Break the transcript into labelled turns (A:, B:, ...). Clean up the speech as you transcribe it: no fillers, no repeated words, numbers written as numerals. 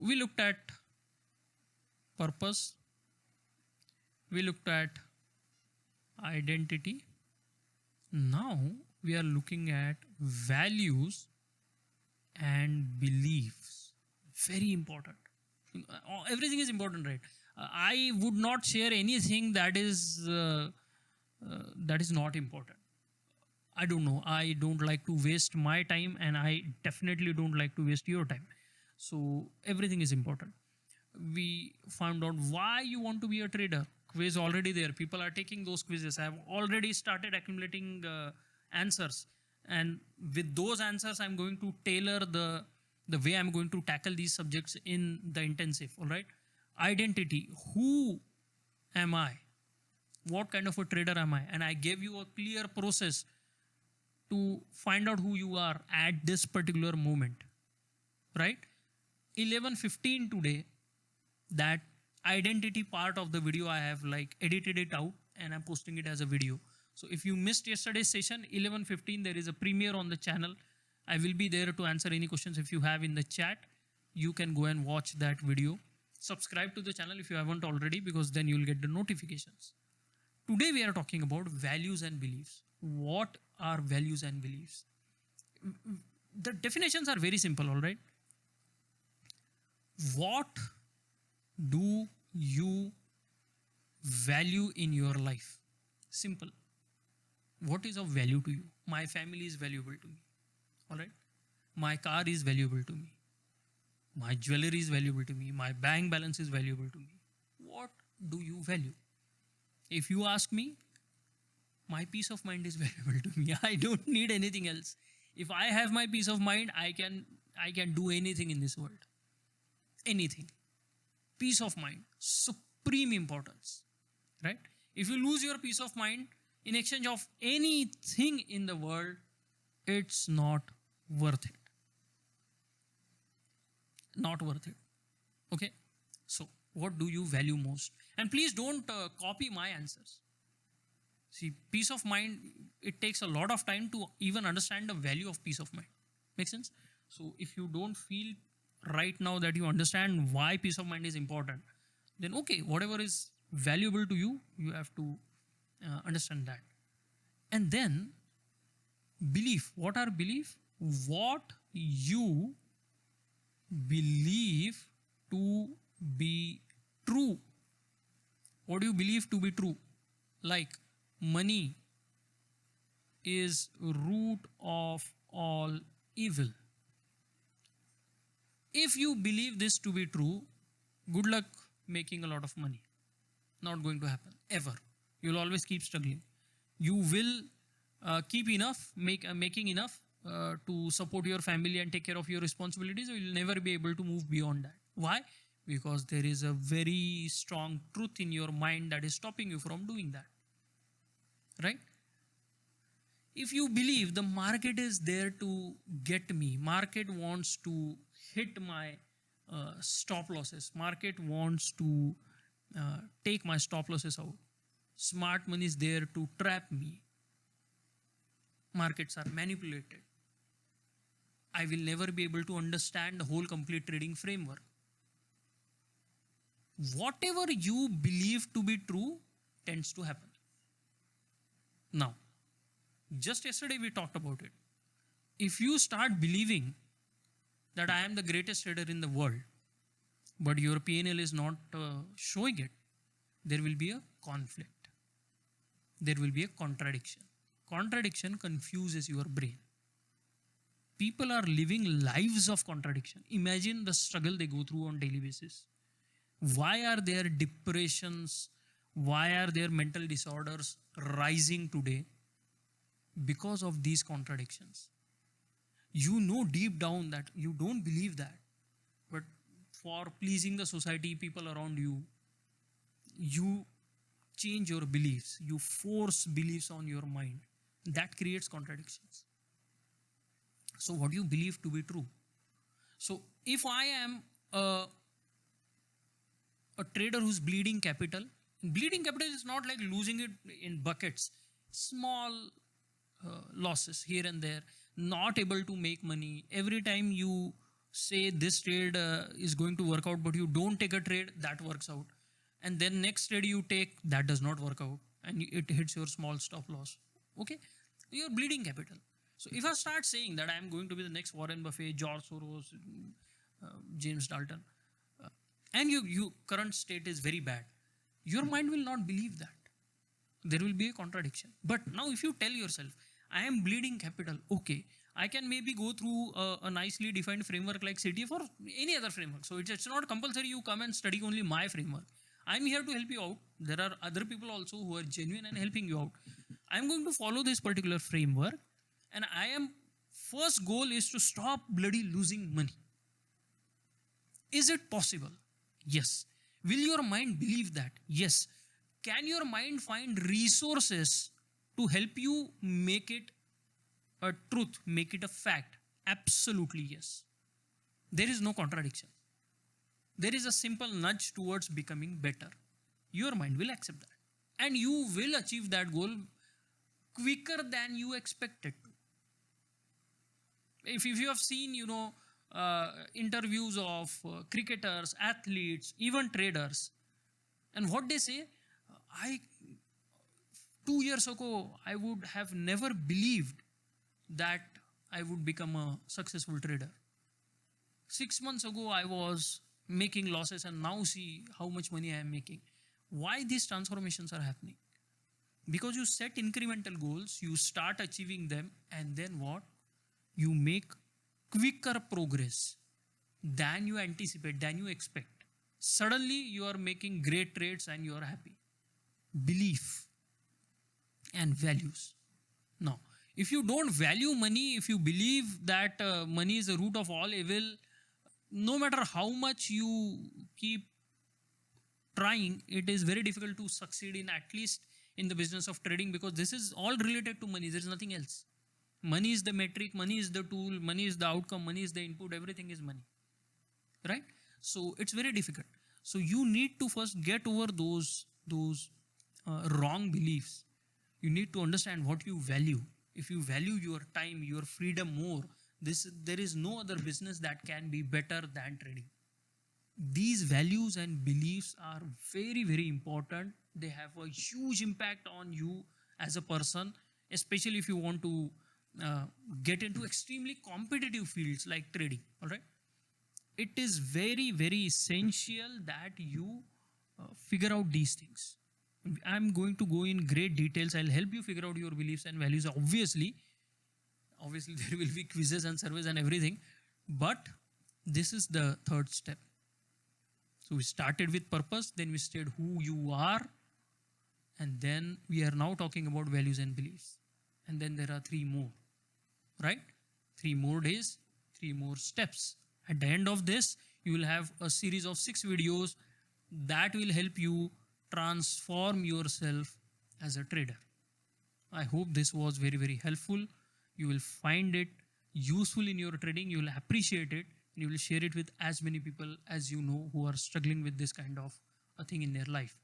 A: We looked at purpose, we looked at identity. Now we are looking at values and beliefs. Very important. Everything is important, right? I would not share anything that is not important. I don't know. I don't like to waste my time, and I definitely don't like to waste your time. So everything is important. We found out why you want to be a trader. Quiz already there. People are taking those quizzes. I have already started accumulating answers, and with those answers, I'm going to tailor the way I'm going to tackle these subjects in the intensive. All right. Identity. Who am I? What kind of a trader am I? And I gave you a clear process to find out who you are at this particular moment, right? 11:15 today, that identity part of the video I have like edited it out and I'm posting it as a video. So if you missed yesterday's session, 11:15 there is a premiere on the channel. I will be there to answer any questions if you have in the chat. You can go and watch that video. Subscribe to the channel if you haven't already, because then you'll get the notifications. Today we are talking about values and beliefs. What are values and beliefs? The definitions are very simple, all right? What do you value in your life? Simple. What is of value to you? My family is valuable to me, all right? My car is valuable to me. My jewelry is valuable to me. My bank balance is valuable to me. What do you value? If you ask me, my peace of mind is valuable to me. I don't need anything else. If I have my peace of mind, I can do anything in this world. Anything. Peace of mind, supreme importance, right? If you lose your peace of mind in exchange of anything in the world, it's not worth it. Not worth it. Okay? So, what do you value most? And please don't copy my answers. See, peace of mind, it takes a lot of time to even understand the value of peace of mind. Make sense? So, if you don't feel right now that you understand why peace of mind is important, then okay, whatever is valuable to you, you have to understand that. And then, belief. What are belief? What you believe to be true. What do you believe to be true? Like, money is root of all evil. If you believe this to be true, good luck making a lot of money. Not going to happen ever. You'll always keep struggling. You will keep enough, making enough to support your family and take care of your responsibilities. You'll never be able to move beyond that. Why? Because there is a very strong truth in your mind that is stopping you from doing that. Right? If you believe the market is there to get me, market wants to hit my stop losses, market wants to take my stop losses out, smart money is there to trap me, markets are manipulated, I will never be able to understand the whole complete trading framework. Whatever you believe to be true tends to happen. Now, just yesterday we talked about it. If you start believing that I am the greatest trader in the world, but your P&L is not showing it, there will be a conflict. There will be a contradiction. Contradiction confuses your brain. People are living lives of contradiction. Imagine the struggle they go through on daily basis. Why are there depressions? Why are there mental disorders rising today? Because of these contradictions. You know deep down that you don't believe that, but for pleasing the society, people around you, you change your beliefs, you force beliefs on your mind. That creates contradictions. So what do you believe to be true? So if I am a trader who's bleeding capital is not like losing it in buckets, small losses here and there, not able to make money. Every time you say this trade is going to work out, but you don't take a trade that works out, and then next trade you take that does not work out, and it hits your small stop loss. Okay, you're bleeding capital. So if I start saying that I am going to be the next Warren Buffett, George Soros, James Dalton, and you current state is very bad, your mind will not believe that. There will be a contradiction. But now if you tell yourself, I am bleeding capital, okay, I can maybe go through a nicely defined framework like CTF or any other framework. So it's not compulsory you come and study only my framework. I'm here to help you out. There are other people also who are genuine and helping you out. I'm going to follow this particular framework, and I am first goal is to stop bloody losing money. Is it possible? Yes. Will your mind believe that? Yes. Can your mind find resources to help you make it a truth, make it a fact? Absolutely yes. There is no contradiction. There is a simple nudge towards becoming better. Your mind will accept that. And you will achieve that goal quicker than you expected to. If you have seen, interviews of cricketers, athletes, even traders, and what they say, 2 years ago, I would have never believed that I would become a successful trader. 6 months ago, I was making losses, and now see how much money I am making. Why these transformations are happening? Because you set incremental goals, you start achieving them, and then what? You make quicker progress than you anticipate, than you expect. Suddenly, you are making great trades and you are happy. Belief and values. Now, if you don't value money, if you believe that money is the root of all evil, no matter how much you keep trying, it is very difficult to succeed in, at least in the business of trading, because this is all related to money. There is nothing else. Money is the metric, money is the tool, money is the outcome, money is the input, everything is money. Right? So it's very difficult. So you need to first get over those wrong beliefs. You need to understand what you value. If you value your time, your freedom more, there is no other business that can be better than trading. These values and beliefs are very, very important. They have a huge impact on you as a person, especially if you want to get into extremely competitive fields like trading. All right, it is very, very essential that you figure out these things. I'm going to go in great details. I'll help you figure out your beliefs and values. Obviously there will be quizzes and surveys and everything, but this is the third step. So we started with purpose, then we said who you are, and then we are now talking about values and beliefs. And then there are 3 more, right? 3 more days, 3 more steps. At the end of this, you will have a series of 6 videos that will help you transform yourself as a trader. I hope this was very, very helpful. You will find it useful in your trading. You will appreciate it. And you will share it with as many people as you know who are struggling with this kind of a thing in their life.